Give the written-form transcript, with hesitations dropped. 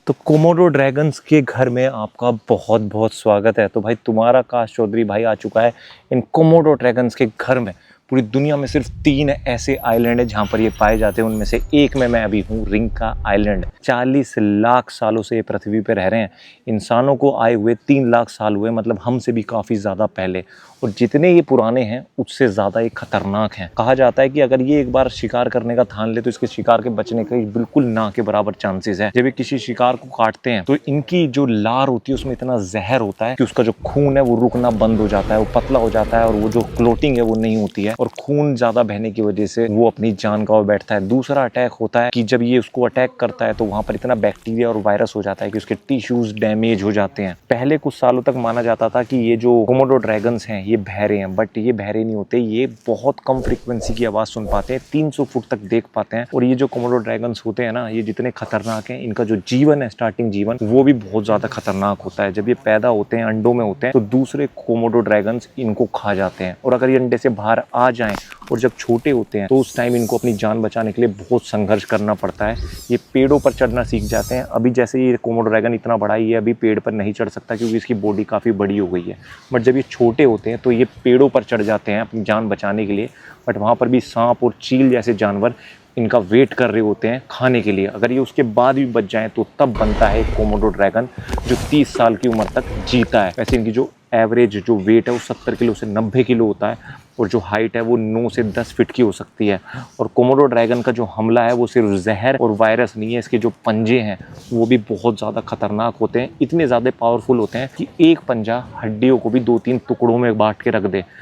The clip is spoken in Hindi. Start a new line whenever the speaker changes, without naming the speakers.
तो कोमोडो ड्रैगन्स के घर में आपका बहुत बहुत स्वागत है। तो भाई तुम्हारा काश चौधरी भाई आ चुका है इन कोमोडो ड्रैगन्स के घर में। पूरी दुनिया में सिर्फ 3 ऐसे आइलैंड है जहाँ पर ये पाए जाते हैं, उनमें से एक में मैं अभी हूँ, रिंका आइलैंड। 40 लाख सालों से ये पृथ्वी पे रह रहे हैं। इंसानों को आए हुए 3 लाख साल हुए, मतलब हमसे भी काफ़ी ज़्यादा पहले। और जितने ये पुराने हैं उससे ज़्यादा ये खतरनाक हैं। कहा जाता है कि अगर ये एक बार शिकार करने का ठान ले तो इसके शिकार के बचने का बिल्कुल ना के बराबर चांसेस है। जब ये किसी शिकार को काटते हैं तो इनकी जो लार होती है उसमें इतना जहर होता है कि उसका जो खून है वो रुकना बंद हो जाता है, वो पतला हो जाता है और वो जो क्लोटिंग है वो नहीं होती है, और खून ज्यादा बहने की वजह से वो अपनी जान गंवा बैठता है। दूसरा अटैक होता है कि जब ये उसको अटैक करता है तो वहां पर इतना बैक्टीरिया और वायरस हो जाता है कि उसके टिश्यूज डैमेज हो जाते हैं। पहले कुछ सालों तक माना जाता था कि ये जो कोमोडो ड्रैगन्स हैं ये बहरे हैं, बट ये बहरे नहीं होते। ये बहुत कम फ्रीक्वेंसी की आवाज सुन पाते हैं, 300 फुट तक देख पाते हैं। और ये जो कोमोडो ड्रैगन्स होते हैं ना, ये जितने खतरनाक हैं, इनका जो जीवन है, स्टार्टिंग जीवन, वो भी बहुत ज्यादा खतरनाक होता है। जब ये पैदा होते हैं, अंडों में होते हैं, तो दूसरे कोमोडो ड्रैगन्स इनको खा जाते हैं। और अगर ये अंडे से बाहर आ जाएं और जब छोटे होते हैं तो उस टाइम इनको अपनी जान बचाने के लिए बहुत संघर्ष करना पड़ता है। ये पेड़ों पर चढ़ना सीख जाते हैं। अभी जैसे ये कोमोडो ड्रैगन इतना बड़ा ही है, अभी पेड़ पर नहीं चढ़ सकता क्योंकि इसकी बॉडी काफ़ी बड़ी हो गई है। बट जब ये छोटे होते हैं तो ये पेड़ों पर चढ़ जाते हैं अपनी जान बचाने के लिए। बट वहाँ पर भी सांप और चील जैसे जानवर इनका वेट कर रहे होते हैं खाने के लिए। अगर ये उसके बाद भी बच जाएं तो तब बनता है एक कोमोडो ड्रैगन जो 30 साल की उम्र तक जीता है। वैसे इनकी जो एवरेज जो वेट है वो 70 किलो से 90 किलो होता है, और जो हाइट है वो 9 से 10 फीट की हो सकती है। और कोमोडो ड्रैगन का जो हमला है वो सिर्फ जहर और वायरस नहीं है, इसके जो पंजे हैं वो भी बहुत ज़्यादा खतरनाक होते हैं। इतने ज़्यादा पावरफुल होते हैं कि एक पंजा हड्डियों को भी 2-3 टुकड़ों में बांट के रख दे।